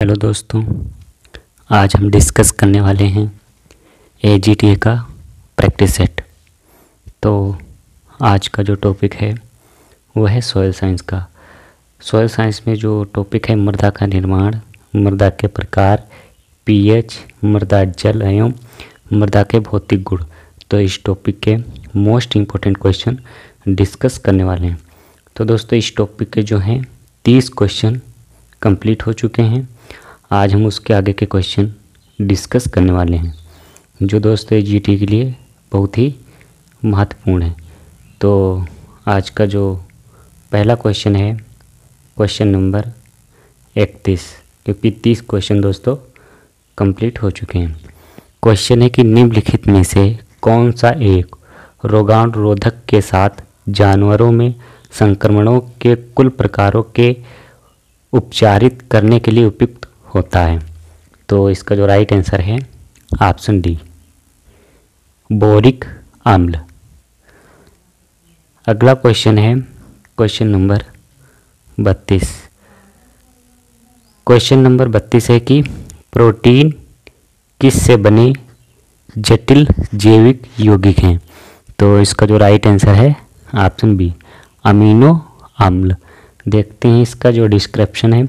Hello दोस्तों, आज हम डिस्कस करने वाले हैं AGTA का प्रैक्टिस सेट। तो आज का जो टॉपिक है वो है सॉइल साइंस का। सॉइल साइंस में जो टॉपिक है मृदा का निर्माण, मृदा के प्रकार, pH, मृदा जल एवं मृदा के भौतिक गुण। तो इस टॉपिक के मोस्ट इम्पोर्टेंट क्वेश्चन डिस्कस करने वाले हैं। तो दोस्तों इस टॉपिक के जो हैं 30 क्वेश्चन कंप्लीट हो चुके हैं। आज हम उसके आगे के क्वेश्चन डिस्कस करने वाले हैं, जो दोस्तों AGTA के लिए बहुत ही महत्वपूर्ण है। तो आज का जो पहला क्वेश्चन है क्वेश्चन नंबर 31, क्योंकि 30 क्वेश्चन दोस्तों कंप्लीट हो चुके हैं। क्वेश्चन है कि निम्नलिखित में से कौन सा एक रोगाणुरोधक के साथ जानवरों में संक्रमणों के कुल प्रकारों के उपचारित करने के लिए उपयुक्त होता है। तो इसका जो राइट आंसर है ऑप्शन डी, बोरिक अम्ल। अगला क्वेश्चन है क्वेश्चन नंबर 32। क्वेश्चन नंबर 32 है कि प्रोटीन किस से बने जटिल जैविक यौगिक हैं। तो इसका जो राइट आंसर है ऑप्शन बी, अमीनो अम्ल। देखते हैं इसका जो डिस्क्रिप्शन है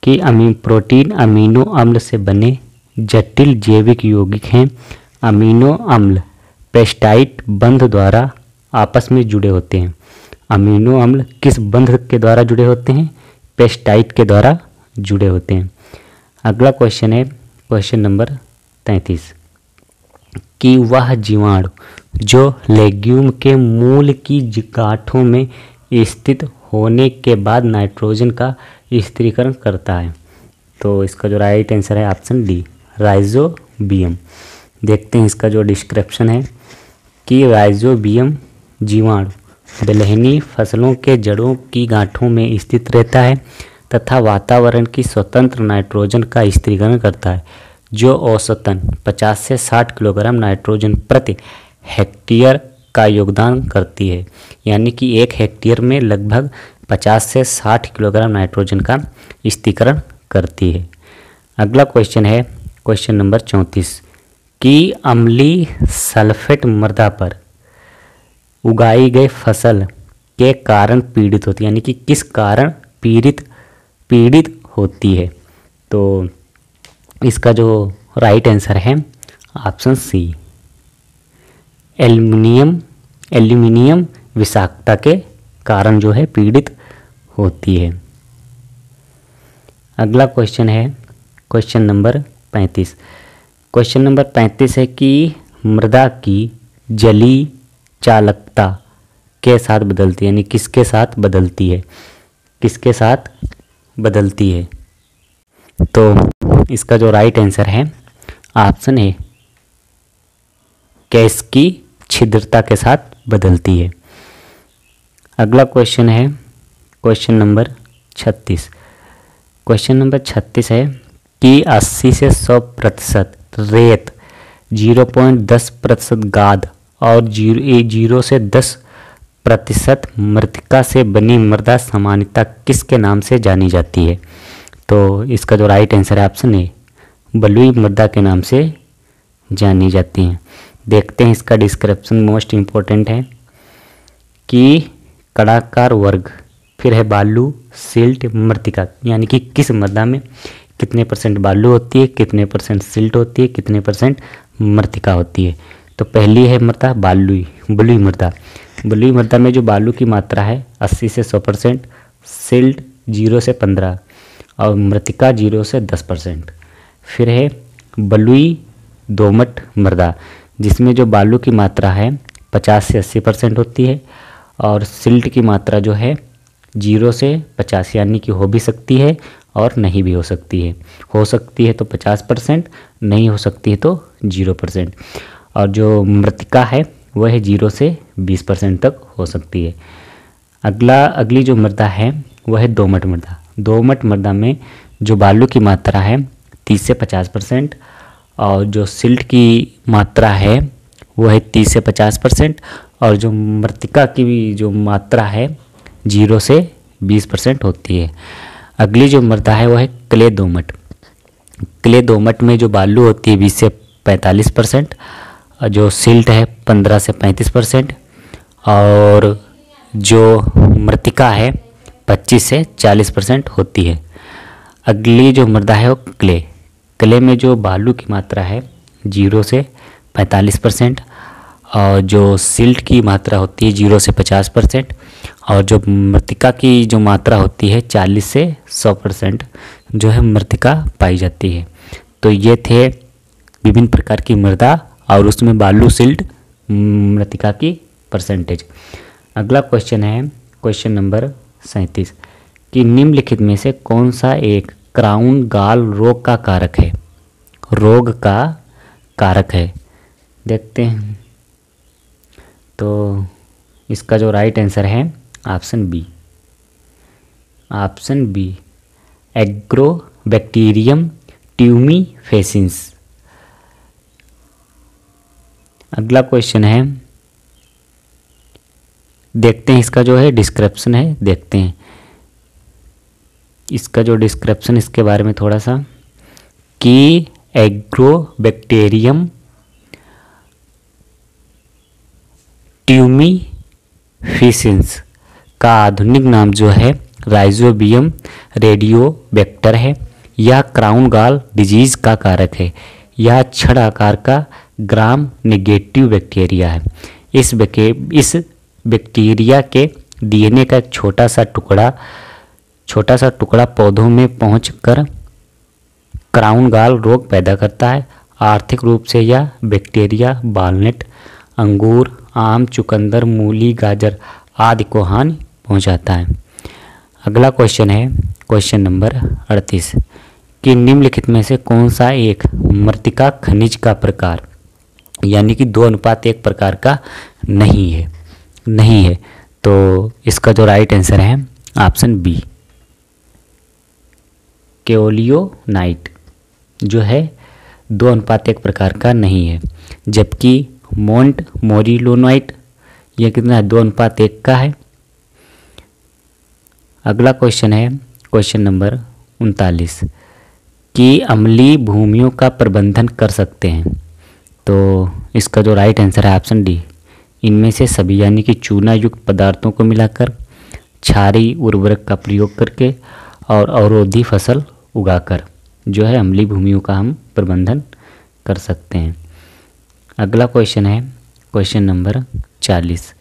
कि प्रोटीन अमीनो अम्ल से बने जटिल जैविक यौगिक हैं। अमीनो अम्ल पेप्टाइड बंध द्वारा आपस में जुड़े होते हैं। अमीनो अम्ल किस बंध के द्वारा जुड़े होते हैं? पेप्टाइड के द्वारा जुड़े होते हैं। अगला क्वेश्चन है क्वेश्चन नंबर 33 कि वह जीवाणु जो लेग्यूम के मूल की गांठों में स्थित होने के बाद नाइट्रोजन का स्थिरीकरण करता है। तो इसका जो राइट आंसर है ऑप्शन डी, राइजोबियम। देखते हैं इसका जो डिस्क्रिप्शन है कि राइजोबियम जीवाणु दलहनी फसलों के जड़ों की गांठों में स्थित रहता है तथा वातावरण की स्वतंत्र नाइट्रोजन का स्थिरीकरण करता है, जो औसतन 50 से 60 किलोग्राम नाइट्रोजन प्रति हेक्टेयर का योगदान करती है। यानी कि 1 हेक्टेयर में लगभग 50 से 60 किलोग्राम नाइट्रोजन का स्थिरीकरण करती है। अगला क्वेश्चन है क्वेश्चन नंबर 34 कि अम्लीय सल्फेट मृदा पर उगाई गई फसल के कारण पीड़ित होती है। यानी कि किस कारण पीड़ित होती है। तो इसका जो राइट आंसर है ऑप्शन सी, एल्यूमिनियम विषाक्तता के कारण जो है पीड़ित होती है। अगला क्वेश्चन है क्वेश्चन नंबर 35। क्वेश्चन नंबर 35 है कि मृदा की जलीय चालकता के साथ बदलती है। यानी किसके साथ बदलती है? किसके साथ बदलती है? तो इसका जो राइट आंसर है ऑप्शन ए, गैस की छिद्रता के साथ बदलती है। अगला क्वेश्चन है क्वेश्चन नंबर 36। क्वेश्चन नंबर 36 है कि 80 से 100% रेत, 0.10% गाद और 0 से 10% मृतिका से बनी मृदा सामान्यतः किसके नाम से जानी जाती है? तो इसका जो राइट आंसर है ऑप्शन ए, बलुई मृदा के नाम से जानी जाती हैं। देखते हैं इसका डिस्क्रिप्शन मोस्ट इम्पोर्टेंट है कि कणाकार वर्ग, फिर है बालू, सिल्ट, मृतिका। यानी कि किस मृदा में कितने % बालू होती है, कितने % सिल्ट होती है, कितने % मृतिका होती है। तो पहली है मृदा बलुई मृदा। बलुई मृदा में जो बालू की मात्रा है 80 से 100%, सिल्ट 0 से 15 और मृतिका 0 से 10%। फिर है बलुई दोमट मृदा, जिसमें जो बालू की मात्रा है 50 से 80% होती है और सिल्ट की मात्रा जो है 0 से 50, यानी कि हो भी सकती है और नहीं भी हो सकती है। हो सकती है तो 50%, नहीं हो सकती है तो 0%। और जो मृतिका है वह है 0 से 20% तक हो सकती है। अगली जो मृदा है वह है दोमट मृदा। दोमट मृदा में जो बालू की मात्रा है 30 से 50% और जो सिल्ट की मात्रा है वो है 30 से 50% और जो मृतिका की जो मात्रा है 0 से 20% होती है। अगली जो मृदा है वो है क्ले दोमट। क्ले दोमट में जो बालू होती है 20 से 45%, जो सिल्ट है 15 से 35%, और जो मृतिका है 25 से 40% होती है। अगली जो मृदा है वो क्ले। क्ले में जो बालू की मात्रा है 0 से 45%, और जो सिल्ट की मात्रा होती है 0 से 50%, और जो मृतिका की जो मात्रा होती है 40 से 100% जो है मृतिका पाई जाती है। तो ये थे विभिन्न प्रकार की मृदा और उसमें बालू, सिल्ट, मृतिका की परसेंटेज। अगला क्वेश्चन है क्वेश्चन नंबर 37 कि निम्नलिखित में से कौन सा एक क्राउन गाल रोग का कारक है, रोग का कारक है। देखते हैं। तो इसका जो राइट आंसर है option B, option B Agrobacterium tumefaciens. अगला क्वेश्चन है, देखते हैं इसका जो है डिस्क्रिप्शन है, देखते हैं इसका जो डिस्क्रिप्शन इसके बारे में थोड़ा सा, कि एग्रोबैक्टीरियम ट्यूमीफेसिंस का आधुनिक नाम जो है राइजोबियम रेडियोबैक्टर है। यह क्राउन गाल डिजीज का कारक है। यह छड़ आकार का ग्राम नेगेटिव बैक्टीरिया है। इस बैक्टीरिया के डीएनए का एक छोटा सा टुकड़ा पौधों में पहुंचकर क्राउन गाल रोग पैदा करता है। आर्थिक रूप से यह बैक्टीरिया वालनट, अंगूर, आम, चुकंदर, मूली, गाजर आदि को हानि पहुंचाता है। अगला क्वेश्चन है क्वेश्चन नंबर 38 कि निम्नलिखित में से कौन सा एक मृतिका खनिज का प्रकार यानी कि 2:1 प्रकार का नहीं है। तो इसका जो राइट आंसर है ऑप्शन बी केओलियोनाइट जो है 2:1 प्रकार का नहीं है, जबकि मोंट मोरिलोनाइट यह कितना है 2:1 का है। अगला क्वेश्चन है क्वेश्चन नंबर 39 कि अम्लीय भूमियों का प्रबंधन कर सकते हैं। तो इसका जो राइट आंसर है ऑप्शन डी, इनमें से सभी यानी कि चूना युक्त पदार्थों को मिलाकर, क्षारीय उर्वरक का प्रयोग करके और अवरोधी फसल उगाकर जो है अम्लीय भूमियों का हम प्रबंधन कर सकते हैं। अगला क्वेश्चन है क्वेश्चन नंबर 40।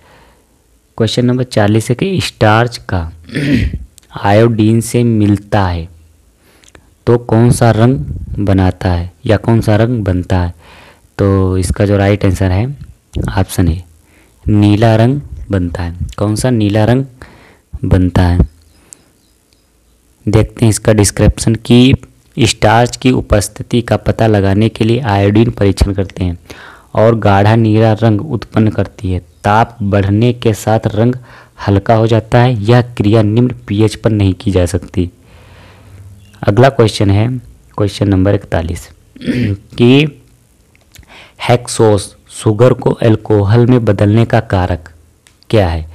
क्वेश्चन नंबर 40 है कि स्टार्च का आयोडीन से मिलता है तो कौन सा रंग बनाता है या कौन सा रंग बनता है। तो इसका जो राइट आंसर है ऑप्शन ए नीला रंग बनता है। कौन सा नीला रंग बनता है। देखते हैं इसका डिस्क्रिप्शन कि स्टार्च की उपस्थिति का पता लगाने के लिए आयोडीन परीक्षण करते हैं और गाढ़ा नीला रंग उत्पन्न करती है। ताप बढ़ने के साथ रंग हल्का हो जाता है। यह क्रिया निम्न पीएच पर नहीं की जा सकती। अगला क्वेश्चन है क्वेश्चन नंबर 41 कि हेक्सोस शुगर को अल्कोहल में बदलने का कारक क्या है।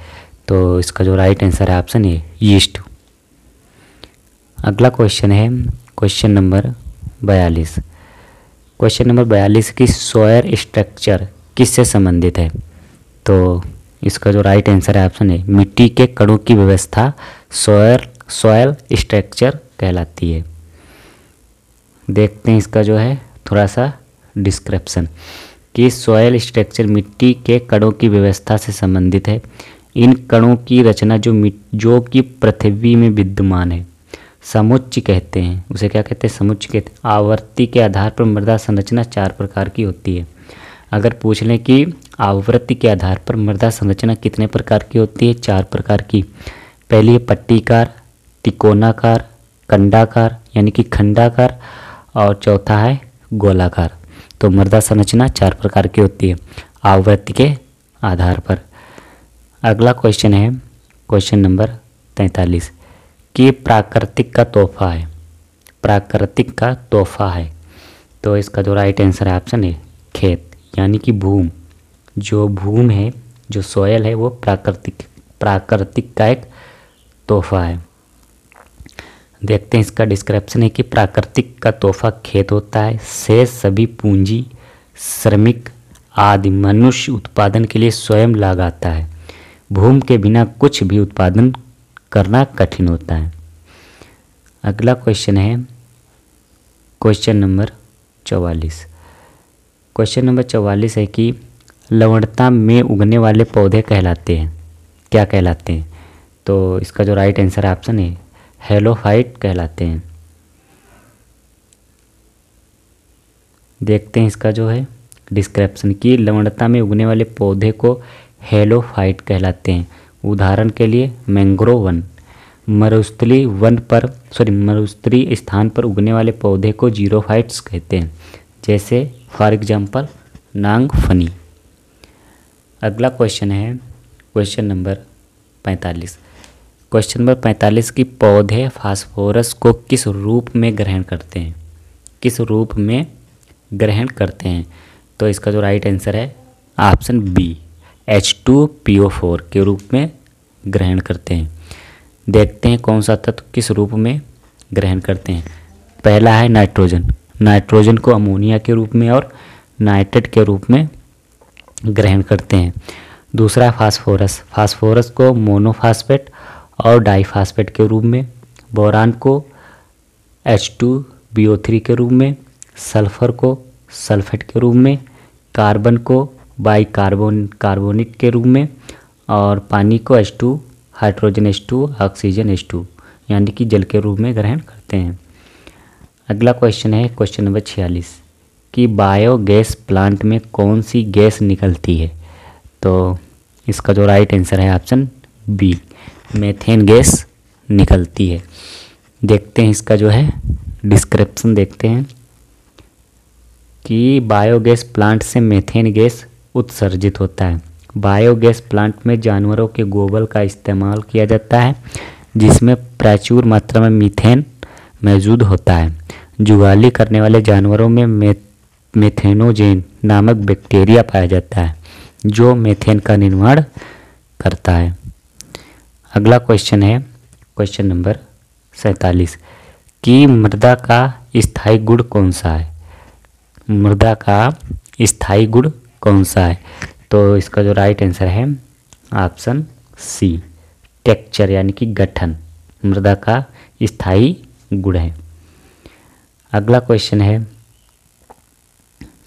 तो इसका जो राइट आंसर है ऑप्शन ए यीस्ट। अगला क्वेश्चन है क्वेश्चन नंबर 42। क्वेश्चन नंबर 42 की सॉयल स्ट्रक्चर किससे संबंधित है। तो इसका जो राइट आंसर है ऑप्शन ए मिट्टी के कणों की व्यवस्था सॉयल स्ट्रक्चर कहलाती है। देखते हैं इसका जो है थोड़ा सा डिस्क्रिप्शन कि सॉयल स्ट्रक्चर मिट्टी के कणों की व्यवस्था से संबंधित है। इन कणों की रचना जो कि पृथ्वी में विद्यमान है समुच्चय कहते हैं। उसे क्या कहते हैं समुच्चय कहते हैं। आवृत्ति के आधार पर मृदा संरचना 4 प्रकार की होती है। अगर पूछ लें कि आवृत्ति के आधार पर मृदा संरचना कितने प्रकार की होती है, 4 प्रकार की। पहली है पट्टीकार, तिकोनाकार, कंडाकार यानी कि खंडाकार, और चौथा है गोलाकार। तो मृदा संरचना 4 प्रकार की होती है आवृत्ति के आधार पर। अगला क्वेश्चन है क्वेश्चन नंबर 43 कि प्राकृतिक का तोहफा है, प्राकृतिक का तोहफा है। तो इसका जो राइट आंसर है ऑप्शन ए खेत यानी कि भूमि। जो भूमि है, जो सॉयल है, वो प्राकृतिक का एक तोहफा है। देखते हैं इसका डिस्क्रिप्शन है कि प्राकृतिक का तोहफा खेत होता है, शेष सभी पूंजी श्रमिक आदि मनुष्य उत्पादन के लिए स्वयं लगाता है, भूमि के बिना कुछ भी उत्पादन करना कठिन होता है। अगला क्वेश्चन है क्वेश्चन नंबर 44। क्वेश्चन नंबर 44 है कि लवणता में उगने वाले पौधे कहलाते हैं, क्या कहलाते हैं? तो इसका जो राइट आंसर ऑप्शन है हेलोफाइट कहलाते हैं। देखते हैं इसका जो है डिस्क्रिप्शन की लवणता में उगने वाले पौधे को हेलोफाइट कहलाते हैं। उदाहरण के लिए मैंग्रोव वन, मरुस्थलीय स्थान पर उगने वाले पौधे को जीरोफाइट्स कहते हैं, जैसे फॉर एग्जांपल नांगफनी। अगला क्वेश्चन है क्वेश्चन नंबर 45। क्वेश्चन नंबर 45 की पौधे फास्फोरस को किस रूप में ग्रहण करते हैं? किस रूप में ग्रहण करते हैं? तो इसका जो राइट आंसर है ऑप्शन बी H2PO4 के रूप में ग्रहण करते हैं। देखते हैं कौन सा तत्व किस रूप में ग्रहण करते हैं। पहला है नाइट्रोजन, नाइट्रोजन को अमोनिया के रूप में और नाइट्रेट के रूप में ग्रहण करते हैं। दूसरा फास्फोरस, फास्फोरस को मोनोफास्फेट और डाइफास्फेट के रूप में, बोरान को H2BO3 के रूप में, सल्फर को सल्फेट के रूप में, कार्बन को कार्बोनिक के रूप में और पानी को H2 hydrogen H2 oxygen H2 यानी कि जल के रूप में ग्रहण करते हैं। अगला क्वेश्चन है क्वेश्चन नंबर 46 कि बायोगैस प्लांट में कौन सी गैस निकलती है? तो इसका जो राइट आंसर है ऑप्शन बी मीथेन गैस निकलती है। देखते हैं इसका जो है डिस्क्रिप्शन देखते हैं कि बायोगैस प्लांट से मीथेन गैस उत्सर्जित होता है। बायोगैस प्लांट में जानवरों के गोबर का इस्तेमाल किया जाता है, जिसमें प्रचुर मात्रा में मीथेन मौजूद होता है। जुगाली करने वाले जानवरों में मेथेनोजेन नामक बैक्टीरिया पाया जाता है, जो मीथेन का निर्माण करता है। अगला क्वेश्चन है क्वेश्चन नंबर 47 कि मृदा का स्थायी गुण कौन सा है? मृदा का स्थायी गुण कौन सा है? तो इसका जो राइट आंसर है ऑप्शन सी टेक्सचर यानी कि गठन मृदा का स्थायी गुण है। अगला क्वेश्चन है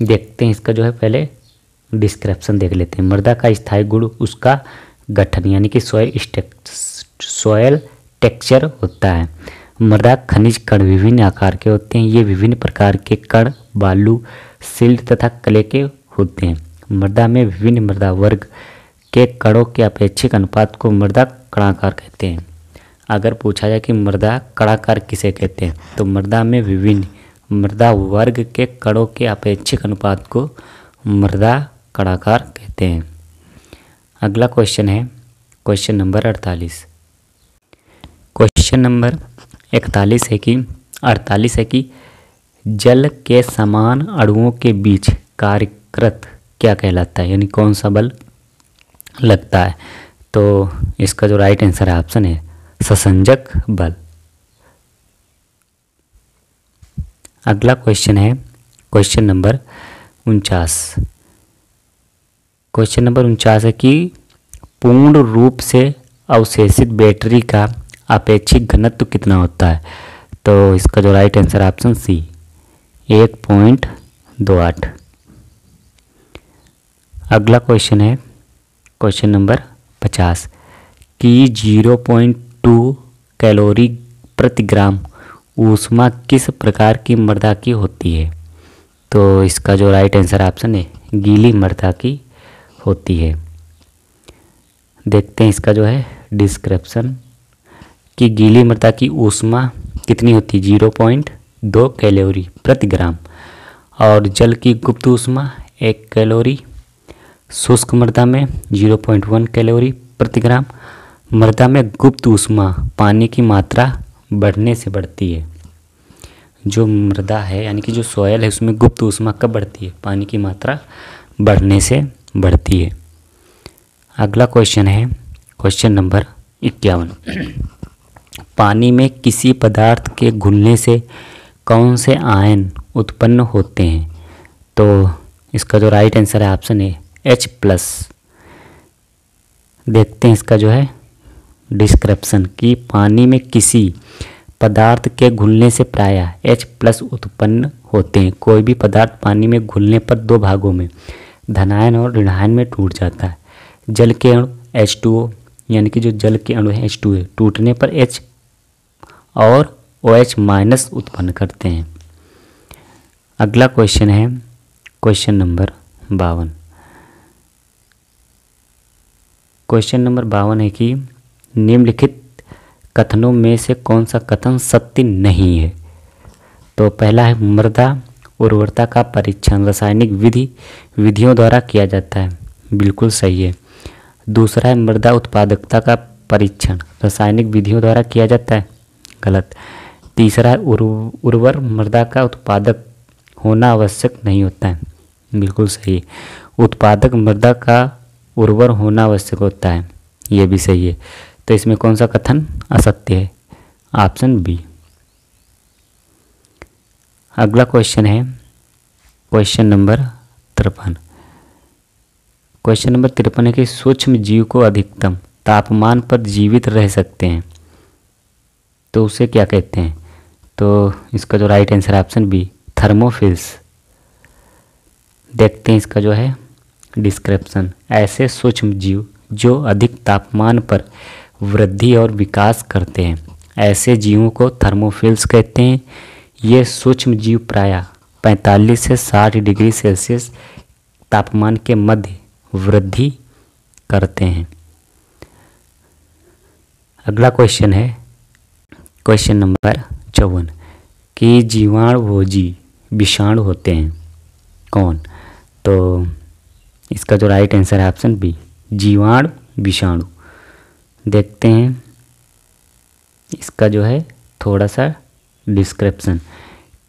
देखते हैं इसका जो है पहले डिस्क्रिप्शन देख लेते हैं। मृदा का स्थायी गुण उसका गठन यानी कि सॉयल टेक्सचर होता है। मृदा खनिज कण विभिन्न आकार के होते हैं। ये विभिन्न प्रकार के कण बालू, सिल्ट तथा क्ले के होते हैं। मृदा में विभिन्न मृदा वर्ग के कणों के अपेक्षिक अनुपात को मृदा कणाकार कहते हैं। अगर पूछा जाए कि मृदा कणाकार किसे कहते हैं, तो मृदा में विभिन्न मृदा वर्ग के कणों के अपेक्षिक अनुपात को मृदा कणाकार कहते हैं। अगला क्वेश्चन है क्वेश्चन नंबर 48। क्वेश्चन नंबर 48 है कि जल के समान अणुओं के बीच कार्यरत क्या कहलाता है, यानी कौन सा बल लगता है? तो इसका जो राइट आंसर है ऑप्शन है संसंजक बल। अगला क्वेश्चन है क्वेश्चन नंबर 49। क्वेश्चन नंबर 49 है कि पूर्ण रूप से अवशेषित बैटरी का अपेक्षिक घनत्व कितना होता है? तो इसका जो राइट आंसर ऑप्शन सी 1.28। अगला क्वेश्चन है क्वेश्चन नंबर 50 कि 0.2 कैलोरी प्रति ग्राम ऊष्मा किस प्रकार की मृदा की होती है? तो इसका जो राइट आंसर ऑप्शन है गीली मृदा की होती है। देखते हैं इसका जो है डिस्क्रिप्शन कि गीली मृदा की ऊष्मा कितनी होती है 0.2 कैलोरी प्रति ग्राम और जल की गुप्त ऊष्मा 1 कैलोरी। शुष्क मृदा में 0.1 कैलोरी प्रति ग्राम। मृदा में गुप्त ऊष्मा पानी की मात्रा बढ़ने से बढ़ती है। जो मृदा है यानी कि जो सॉयल है उसमें गुप्त ऊष्मा कब बढ़ती है? पानी की मात्रा बढ़ने से बढ़ती है। अगला क्वेश्चन है क्वेश्चन नंबर 51। पानी में किसी पदार्थ के घुलने से कौन से आयन उत्पन्न होते हैं? तो इसका जो राइट आंसर है ऑप्शन ए H+। देखते हैं इसका जो है डिस्क्रिप्शन कि पानी में किसी पदार्थ के घुलने से प्रायः H+ उत्पन्न होते हैं। कोई भी पदार्थ पानी में घुलने पर दो भागों में धनायन और ऋणायन में टूट जाता है। जल के अणु H2O यानी कि जो जल के अणु है H2O टूटने पर H और OH- उत्पन्न करते हैं। अगला क्वेश्चन है क्वेश्चन नंबर 52। क्वेश्चन नंबर 52 है कि निम्नलिखित कथनों में से कौन सा कथन सत्य नहीं है? तो पहला है मृदा उर्वरता का परीक्षण रासायनिक विधियों द्वारा किया जाता है, बिल्कुल सही है। दूसरा है मृदा उत्पादकता का परीक्षण रासायनिक विधियों द्वारा किया जाता है, गलत। तीसरा है उर्वर मृदा का उत्पादक होना आवश्यक नहीं होता है, बिल्कुल सही। उत्पादक मृदा का उर्वर होना आवश्यक होता है, ये भी सही है। तो इसमें कौन सा कथन असत्य है? Option B. अगला क्वेश्चन है क्वेश्चन नंबर 53। क्वेश्चन नंबर 53 है कि सूक्ष्म जीव को अधिकतम तापमान पर जीवित रह सकते हैं, तो उसे क्या कहते हैं? तो इसका जो राइट आंसर है ऑप्शन बी थर्मोफिल्स। देखते हैं इसका जो है डिस्क्रिप्शन। ऐसे सूक्ष्म जीव जो अधिक तापमान पर वृद्धि और विकास करते हैं, ऐसे जीवों को थर्मोफिल्स कहते हैं। ये सूक्ष्म जीव प्रायः 45 से 60 डिग्री सेल्सियस तापमान के मध्य वृद्धि करते हैं। अगला क्वेश्चन है क्वेश्चन नंबर 54 कि जीवाणुभोजी विषाणु होते हैं कौन? तो इसका जो राइट आंसर है ऑप्शन बी जीवाणु विषाणु। देखते हैं इसका जो है थोड़ा सा डिस्क्रिप्शन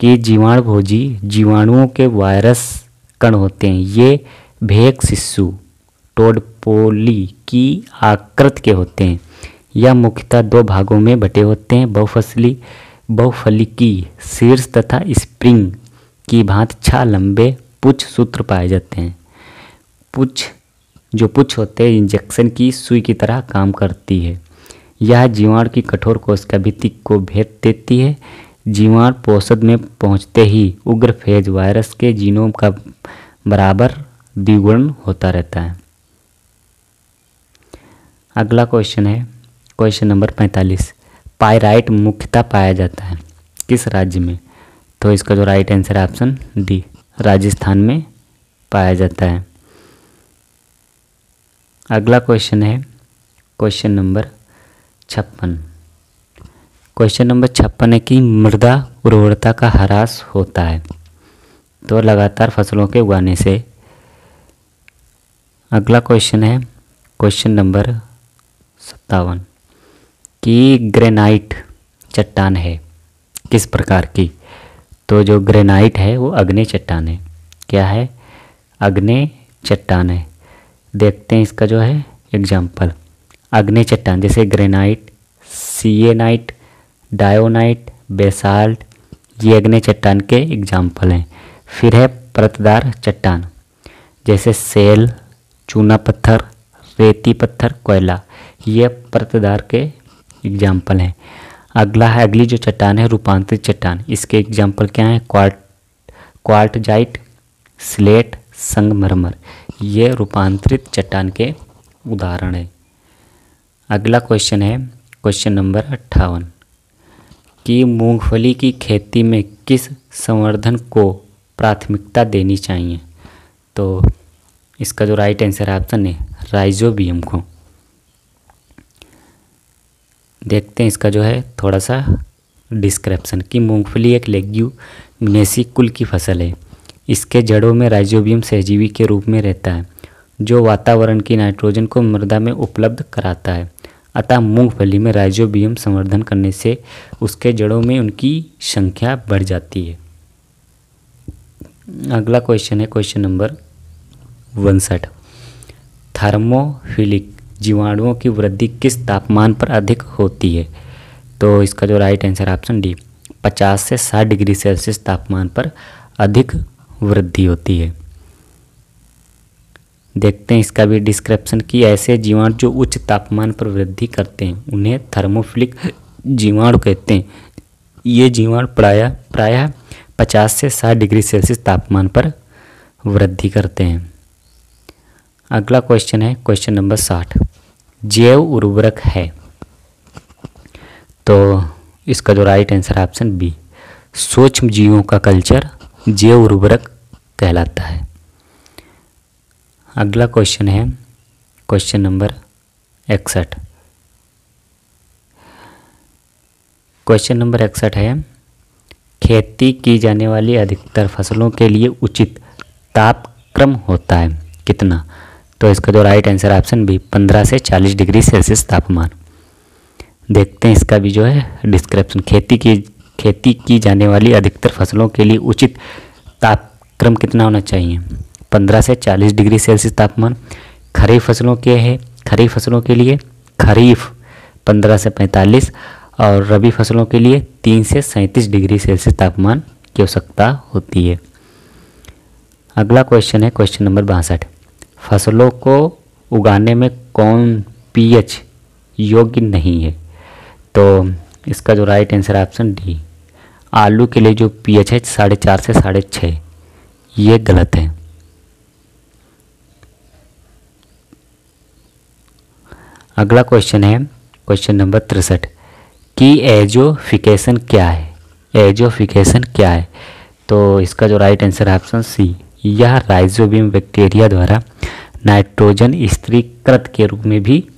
कि जीवाणुभोजी जीवाणुओं के वायरस कण होते हैं। ये भेक शिशु टोडपोली की आकृति के होते हैं। यह मुख्यतः दो भागों में बटे होते हैं, बहुफलिकी शीर्ष तथा स्प्रिंग की भांति 6 लंबे पुच्छ सूत्र पाए जाते हैं। पुच्छ होते हैं इंजेक्शन की सुई की तरह काम करती है। यह जीवाणु की कठोर कोशिका भित्ति को भेद देती है। जीवाणु पोषद में पहुंचते ही उग्र फेज वायरस के जीनोम का बराबर द्विगुणन होता रहता है। अगला क्वेश्चन है क्वेश्चन नंबर 45। पाइराइट मुख्यतः पाया जाता है किस राज्य में? तो इसका जो राइट आंसर है ऑप्शन डी राजस्थान में पाया जाता है। अगला क्वेश्चन है क्वेश्चन नंबर 56। क्वेश्चन नंबर 56 है कि मृदा उर्वरता का ह्रास होता है तो लगातार फसलों के उगाने से। अगला क्वेश्चन है क्वेश्चन नंबर 57 कि ग्रेनाइट चट्टान है किस प्रकार की? तो जो ग्रेनाइट है वो आग्नेय चट्टान है। क्या है? आग्नेय चट्टान है। देखते हैं इसका जो है एग्जाम्पल। आग्नेय चट्टान जैसे ग्रेनाइट, सिएनाइट, डायोनाइट, बेसाल्ट, ये आग्नेय चट्टान के एग्जाम्पल हैं। फिर है परतदार चट्टान जैसे सेल, चूना पत्थर, रेती पत्थर, कोयला, ये परतदार के एग्जाम्पल हैं। अगली जो चट्टान है रूपांतरित चट्टान, इसके एग्जाम्पल क्या हैं? क्वार्टजाइट, स्लेट, संगमरमर, ये रूपांतरित चट्टान के उदाहरण है। अगला क्वेश्चन है क्वेश्चन नंबर 58 कि मूंगफली की खेती में किस संवर्धन को प्राथमिकता देनी चाहिए? तो इसका जो राइट आंसर है ऑप्शन है राइजोबियम को। देखते हैं इसका जो है थोड़ा सा डिस्क्रिप्शन कि मूंगफली एक लेग्यूमिनेसी कुल की फसल है। इसके जड़ों में राइजोबियम सहजीवी के रूप में रहता है जो वातावरण की नाइट्रोजन को मृदा में उपलब्ध कराता है। अतः मूंगफली में राइजोबियम संवर्धन करने से उसके जड़ों में उनकी संख्या बढ़ जाती है। अगला क्वेश्चन है क्वेश्चन नंबर 59। थर्मोफिलिक जीवाणुओं की वृद्धि किस तापमान पर अधिक होती है? तो इसका जो राइट आंसर ऑप्शन डी, 50 से 60 डिग्री सेल्सियस तापमान पर अधिक वृद्धि होती है। देखते हैं इसका भी डिस्क्रिप्शन की। ऐसे जीवाणु जो उच्च तापमान पर वृद्धि करते हैं उन्हें थर्मोफिलिक जीवाणु कहते हैं। ये जीवाणु प्रायः 50 से 60 डिग्री सेल्सियस तापमान पर वृद्धि करते हैं। अगला क्वेश्चन है क्वेश्चन नंबर 60, जैव उर्वरक है। तो इसका जो राइट आंसर ऑप्शन बी, सूक्ष्म जीवों का कल्चर जैव उर्वरक कहलाता है। अगला क्वेश्चन है क्वेश्चन नंबर 61। क्वेश्चन नंबर 61 है, खेती की जाने वाली अधिकतर फसलों के लिए उचित तापक्रम होता है कितना? तो इसका जो राइट आंसर ऑप्शन बी, 15 से 40 डिग्री सेल्सियस तापमान। देखते हैं इसका भी जो है डिस्क्रिप्शन। खेती की जाने वाली अधिकतर फसलों के लिए उचित तापक्रम कितना होना चाहिए? 15 से 40 डिग्री सेल्सियस तापमान। खरीफ फसलों के लिए खरीफ 15 से 45 और रबी फसलों के लिए 3 से 37 डिग्री सेल्सियस तापमान की आवश्यकता होती है। अगला क्वेश्चन है क्वेश्चन नंबर 62, फसलों को उगाने में कौन पीएच योग्य नहीं है? तो इसका जो राइट आंसर ऑप्शन डी, आलू के लिए जो पीएच है 4.5 से 6.5, ये गलत है। अगला क्वेश्चन है क्वेश्चन नंबर 63 कि एजोफिकेशन क्या है? एजोफिकेशन क्या है? तो इसका जो राइट आंसर ऑप्शन सी, यह राइजोबियम बैक्टीरिया द्वारा नाइट्रोजन स्थिरीकृत के रूप में भी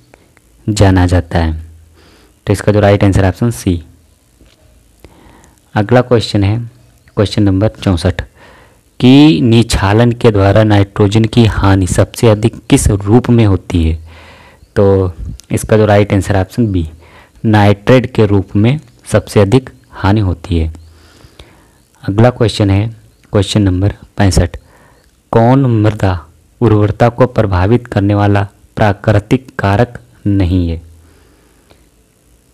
जाना जाता है। तो इसका जो राइट आंसर ऑप्शन सी। अगला क्वेश्चन है क्वेश्चन नंबर 64 कि निछालन के द्वारा नाइट्रोजन की हानि सबसे अधिक किस रूप में होती है? तो इसका जो right answer option B, nitrate के रूप में सबसे अधिक हानि होती है। अगला क्वेश्चन है क्वेश्चन नंबर 65, कौन मृदा उर्वरता को प्रभावित करने वाला प्राकृतिक कारक नहीं है?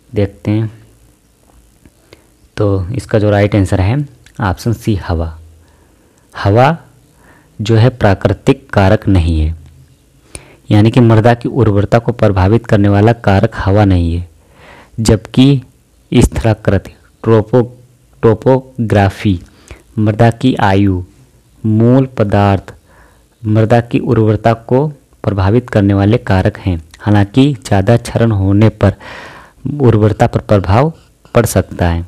देखते हैं। तो इसका जो राइट आंसर है ऑप्शन सी, हवा। हवा जो है प्राकृतिक कारक नहीं है, यानी कि मृदा की उर्वरता को प्रभावित करने वाला कारक हवा नहीं है, जबकि स्थलाकृति, टोपोग्राफी, मृदा की आयु, मूल पदार्थ मृदा की उर्वरता को प्रभावित करने वाले कारक हैं। हालांकि ज़्यादा क्षरण होने पर उर्वरता पर प्रभाव पड़ सकता है।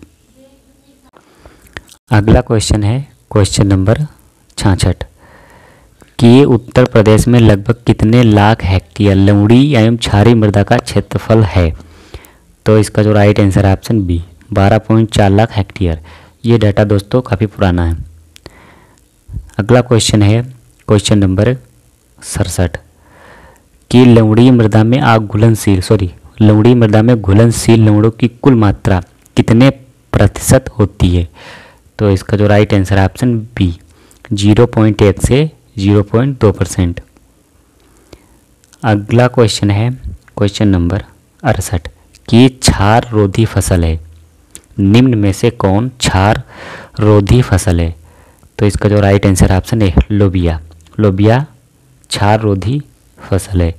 अगला क्वेश्चन है क्वेश्चन नंबर 66 कि उत्तर प्रदेश में लगभग कितने लाख हेक्टेयर लवणीय एवं क्षारीय मृदा का क्षेत्रफल है? तो इसका जो राइट आंसर है ऑप्शन बी, 12.4 लाख हेक्टेयर। ये डाटा दोस्तों काफ़ी पुराना है। अगला क्वेश्चन है क्वेश्चन नंबर 67 कि लवणीय मृदा में घुलनशील लवणों की कुल मात्रा कितने प्रतिशत होती है? तो इसका जो राइट आंसर है ऑप्शन बी, 0.1 से 0.2%। अगला क्वेश्चन है क्वेश्चन नंबर 68 कि क्षार रोधी फसल है। निम्न में से कौन क्षार रोधी फसल है? तो इसका जो राइट आंसर ऑप्शन है लोबिया। लोबिया क्षार रोधी फसल है।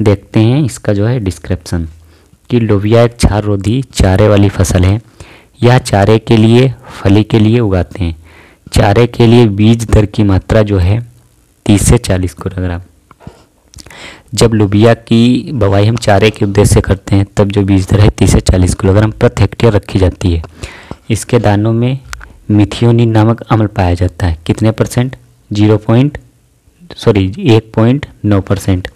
देखते हैं इसका जो है डिस्क्रिप्शन कि लोबिया एक क्षार रोधी चारे वाली फसल है। यह चारे के लिए, फली के लिए उगाते हैं। चारे के लिए बीज दर की मात्रा जो है 30 से 40 किलोग्राम। जब लोबिया की बुवाई हम चारे के उद्देश्य से करते हैं तब जो बीज दर है 30 से 40 किलोग्राम प्रति हेक्टेयर रखी जाती है। इसके दानों में मिथियोनिन नामक अम्ल पाया जाता है। कितने परसेंट? 1.9%।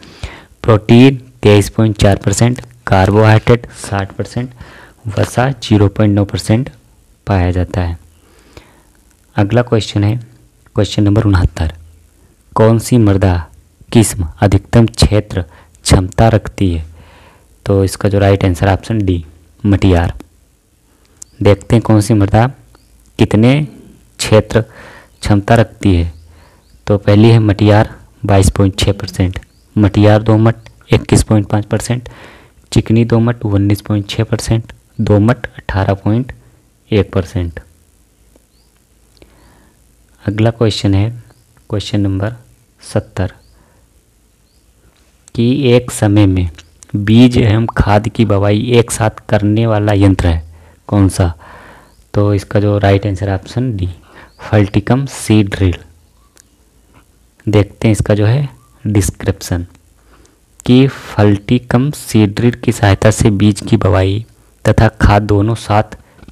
प्रोटीन 23.4%, कार्बोहाइड्रेट 60%, वसा 0.9% पाया जाता है। अगला क्वेश्चन है क्वेश्चन नंबर 69 कौन सी मृदा किस्म अधिकतम क्षेत्र क्षमता रखती है? तो इसका जो राइट आंसर ऑप्शन डी, मटियार। देखते हैं कौन सी मृदा कितने क्षेत्र क्षमता रखती है। तो पहली है मटियार 22.6%, मटियार दोमट 21.5%, चिकनी दोमट 19.6%, दोमट 18.1%। अगला क्वेश्चन है क्वेश्चन नंबर 70 कि एक समय में बीज एवं खाद की बुवाई एक साथ करने वाला यंत्र है कौन सा? तो इसका जो राइट आंसर है ऑप्शन डी, फल्टिकम सीड ड्रिल। देखते हैं इसका जो है डिस्क्रिप्शन कि फल्टिकम सीड ड्रिल की सहायता से बीज की बुवाई तथा खाद दोनों साथ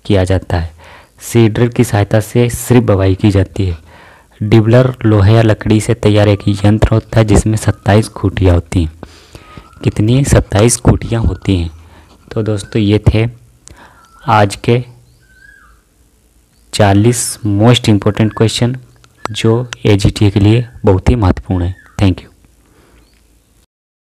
किया जाता है। सीड ड्रिल की सहायता से सिर्फ बुवाई की जाती है। डिबलर लोहे या लकड़ी से तैयार एक यंत्र होता है जिसमें 27 खूंटियाँ होती हैं। कितनी? 27 खूंटियाँ होती हैं। तो दोस्तों ये थे आज के 40 मोस्ट इम्पोर्टेंट क्वेश्चन जो एजीटी के लिए बहुत ही महत्वपूर्ण है। Thank you.